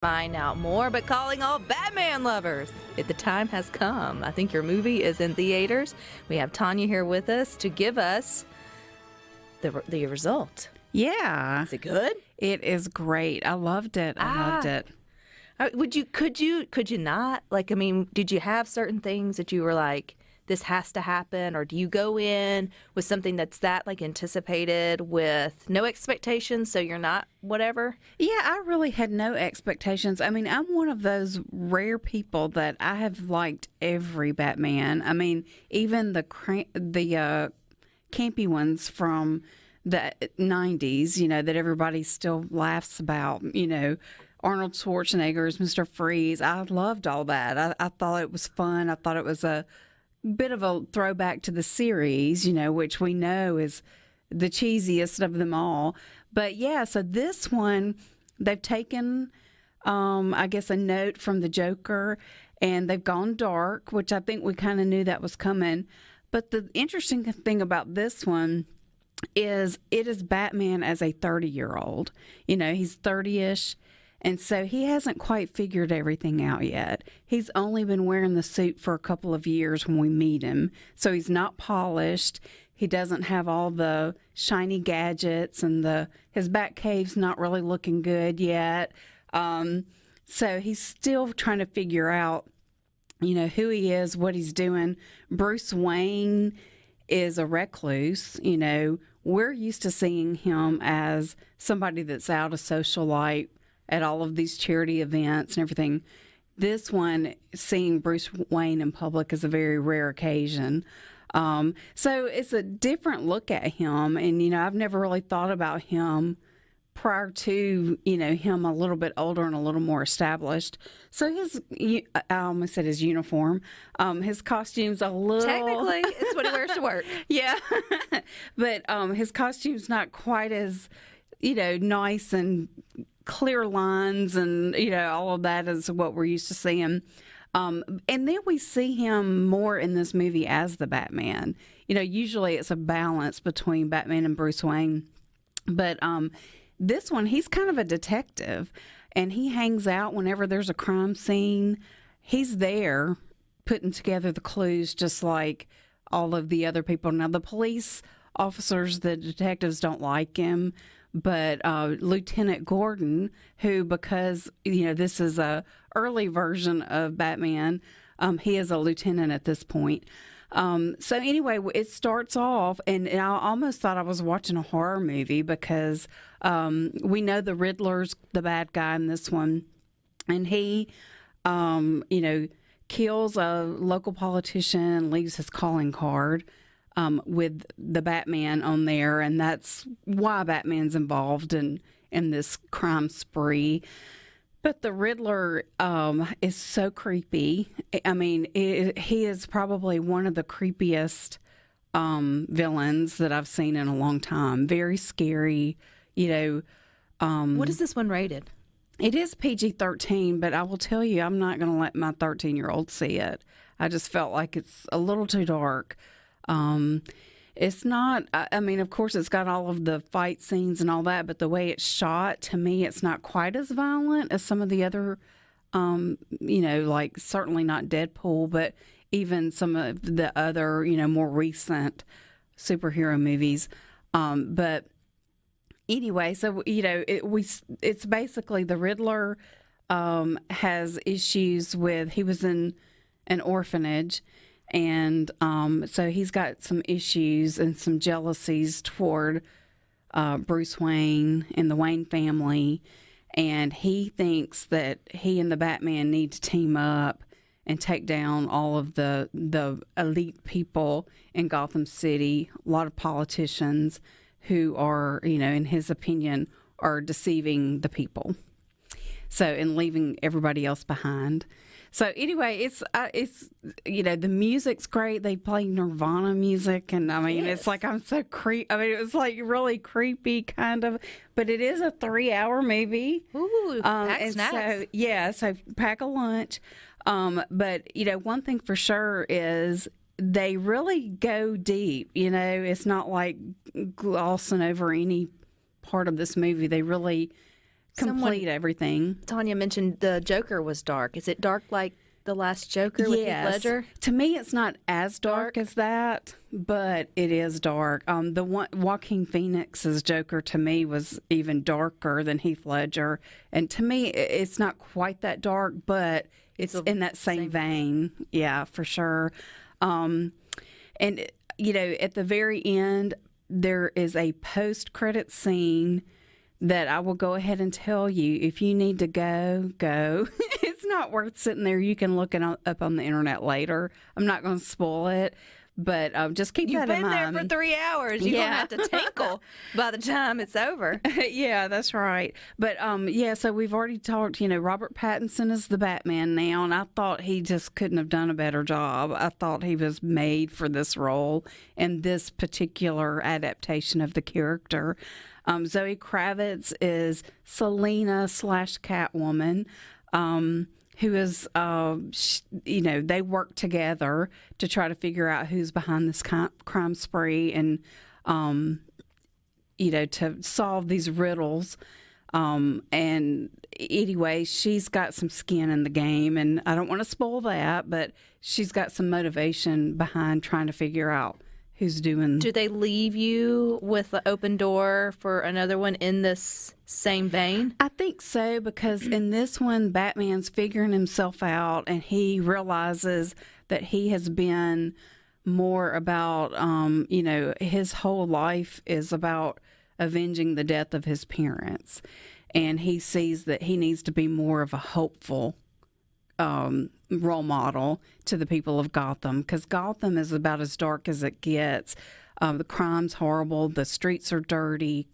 Find out more, but calling all Batman lovers. The time has come. I think your movie is in theaters. We have Tanya here with us to give us the result. Yeah. Is it good? It is great. I loved it. I loved it. Could you not? Like, I mean, did you have certain things that you were like, this has to happen? Or do you go in with something that's that like anticipated with no expectations, so you're not whatever? Yeah, I really had no expectations. I mean, I'm one of those rare people that I have liked every Batman. I mean, even the campy ones from the 90s, you know, that everybody still laughs about, you know, Arnold Schwarzenegger's Mr. Freeze. I loved all that. I thought it was fun. I thought it was a bit of a throwback to the series, you know, which we know is the cheesiest of them all. But yeah, so this one, they've taken, I guess, a note from the Joker, and they've gone dark, which I think we kind of knew that was coming. But the interesting thing about this one is it is Batman as a 30-year-old. You know, he's 30-ish. And so he hasn't quite figured everything out yet. He's only been wearing the suit for a couple of years when we meet him. So he's not polished. He doesn't have all the shiny gadgets, and his Batcave's not really looking good yet. So he's still trying to figure out, you know, who he is, what he's doing. Bruce Wayne is a recluse. You know, we're used to seeing him as somebody that's out of social life at all of these charity events and everything. This one, seeing Bruce Wayne in public is a very rare occasion. So it's a different look at him. And, you know, I've never really thought about him prior to, you know, him a little bit older and a little more established. So I almost said his uniform, his costume's a little... Technically, it's what he wears to work. Yeah. But his costume's not quite as, you know, nice and clear lines and, you know, all of that is what we're used to seeing. And then we see him more in this movie as the Batman. You know, usually it's a balance between Batman and Bruce Wayne. But this one, he's kind of a detective, and he hangs out whenever there's a crime scene. He's there putting together the clues just like all of the other people. Now, the police officers, the detectives don't like him. But Lieutenant Gordon, who, because, you know, this is a early version of Batman, he is a lieutenant at this point. So anyway, it starts off, and I almost thought I was watching a horror movie because we know the Riddler's the bad guy in this one. And he, you know, kills a local politician, leaves his calling card with the Batman on there, and that's why Batman's involved in this crime spree. But the Riddler is so creepy. I mean, he is probably one of the creepiest villains that I've seen in a long time. Very scary, you know. What is this one rated? It is PG-13, but I will tell you, I'm not going to let my 13-year-old see it. I just felt like it's a little too dark. It's not, I mean, of course, it's got all of the fight scenes and all that, but the way it's shot, to me, it's not quite as violent as some of the other, you know, like certainly not Deadpool, but even some of the other, you know, more recent superhero movies. But anyway, so, you know, it's basically the Riddler has issues with, he was in an orphanage. And so he's got some issues and some jealousies toward Bruce Wayne and the Wayne family. And he thinks that he and the Batman need to team up and take down all of the elite people in Gotham City, a lot of politicians who are, you know, in his opinion, are deceiving the people. So, and leaving everybody else behind. So anyway, it's you know, the music's great. They play Nirvana music, and I mean, It's like I'm so I mean, it was like really creepy, kind of, but it is a 3-hour movie. Ooh, and snacks. So yeah, so pack a lunch. But you know, one thing for sure is they really go deep. You know, it's not like glossing over any part of this movie. They really complete everything. Tanya mentioned the Joker was dark. Is it dark like the last Joker with Heath Ledger? To me, it's not as dark as that, but it is dark. The one Joaquin Phoenix's Joker to me was even darker than Heath Ledger, and to me, it's not quite that dark, but it's in that same vein. Yeah, for sure. And you know, at the very end, there is a post-credit scene that I will go ahead and tell you. If you need to go. It's not worth sitting there. You can look it up on the internet later. I'm not going to spoil it, but just keep that in mind. You've been there for 3 hours. You're going to have to tinkle by the time it's over. Yeah, that's right. But so we've already talked, you know, Robert Pattinson is the Batman now, and I thought he just couldn't have done a better job. I thought he was made for this role and this particular adaptation of the character. Zoe Kravitz is Selena / Catwoman, who is, you know, they work together to try to figure out who's behind this crime spree and, you know, to solve these riddles. And anyway, she's got some skin in the game, and I don't want to spoil that, but she's got some motivation behind trying to figure out who's doing. Do they leave you with an open door for another one in this same vein? I think so, because in this one, Batman's figuring himself out, and he realizes that he has been more about, you know, his whole life is about avenging the death of his parents. And he sees that he needs to be more of a hopeful role model to the people of Gotham, because Gotham is about as dark as it gets. The crime's horrible, the streets are dirty,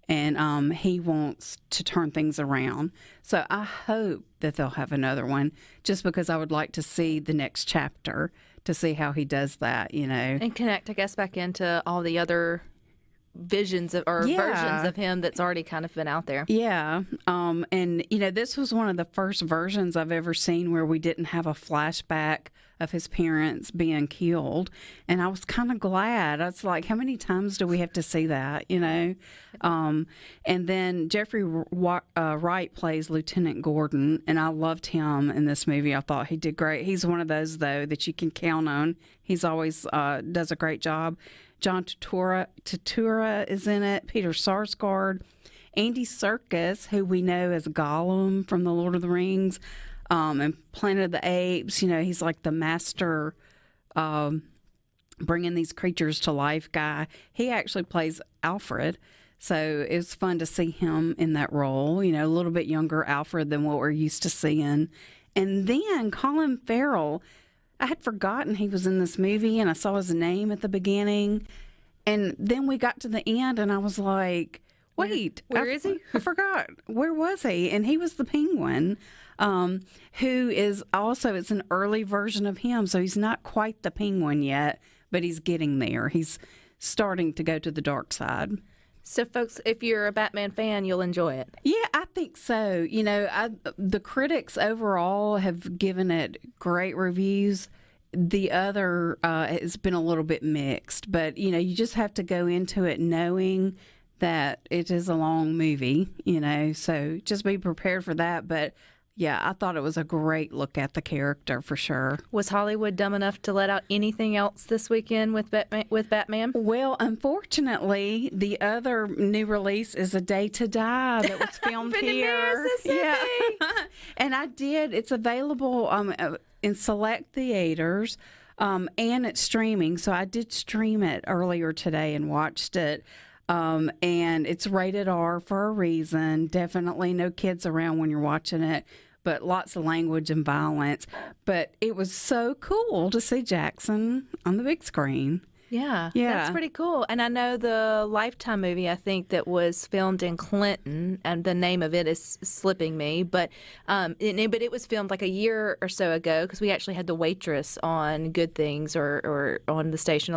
and he wants to turn things around. So I hope that they'll have another one, just because I would like to see the next chapter to see how he does that, you know. And connect, I guess, back into all the other visions versions of him that's already kind of been out there. Yeah. And, you know, this was one of the first versions I've ever seen where we didn't have a flashback of his parents being killed. And I was kind of glad. I was like, how many times do we have to see that, you know? And then Jeffrey Wright plays Lieutenant Gordon, and I loved him in this movie. I thought he did great. He's one of those, though, that you can count on. He's always does a great job. John Turturro is in it, Peter Sarsgaard, Andy Serkis, who we know as Gollum from The Lord of the Rings, and Planet of the Apes. You know, he's like the master bringing these creatures to life guy. He actually plays Alfred, so it was fun to see him in that role, you know, a little bit younger Alfred than what we're used to seeing. And then Colin Farrell, I had forgotten he was in this movie, and I saw his name at the beginning. And then we got to the end, and I was like, wait. Where is he? I forgot. Where was he? And he was the Penguin, who is also, it's an early version of him. So he's not quite the Penguin yet, but he's getting there. He's starting to go to the dark side. So, folks, if you're a Batman fan, you'll enjoy it. Yeah, I think so. You know, the critics overall have given it great reviews. The other has been a little bit mixed. But, you know, you just have to go into it knowing that it is a long movie, you know. So just be prepared for that. But, yeah, I thought it was a great look at the character for sure. Was Hollywood dumb enough to let out anything else this weekend with Batman? Well, unfortunately, the other new release is A Day to Die that was filmed here. Yeah. And I did. It's available in select theaters, and it's streaming. So I did stream it earlier today and watched it. And it's rated R for a reason. Definitely no kids around when you're watching it, but lots of language and violence. But it was so cool to see Jackson on the big screen. Yeah, that's pretty cool. And I know the Lifetime movie, I think, that was filmed in Clinton, and the name of it is slipping me, but it was filmed like a year or so ago, because we actually had the waitress on Good Things or on the station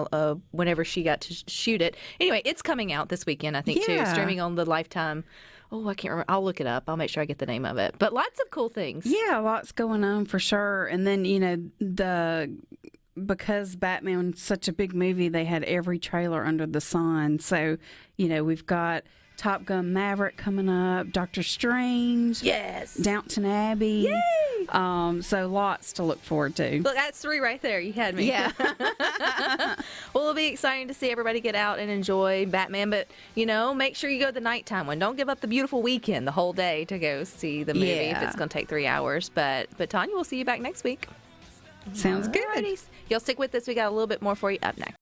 whenever she got to shoot it. Anyway, it's coming out this weekend, I think, too, streaming on the Lifetime. Oh, I can't remember. I'll look it up. I'll make sure I get the name of it. But lots of cool things. Yeah, lots going on for sure. And then, you know, because Batman's such a big movie, they had every trailer under the sun. So, you know, we've got Top Gun Maverick coming up, Doctor Strange, Yes. Downton Abbey. Yay! So lots to look forward to. Look, that's 3 right there. You had me. Yeah. Well, it'll be exciting to see everybody get out and enjoy Batman, but, make sure you go the nighttime one. Don't give up the beautiful weekend, the whole day, to go see the movie if it's going to take 3 hours. But Tanya, we'll see you back next week. Sounds good. Alrighty. Y'all stick with us. We got a little bit more for you up next.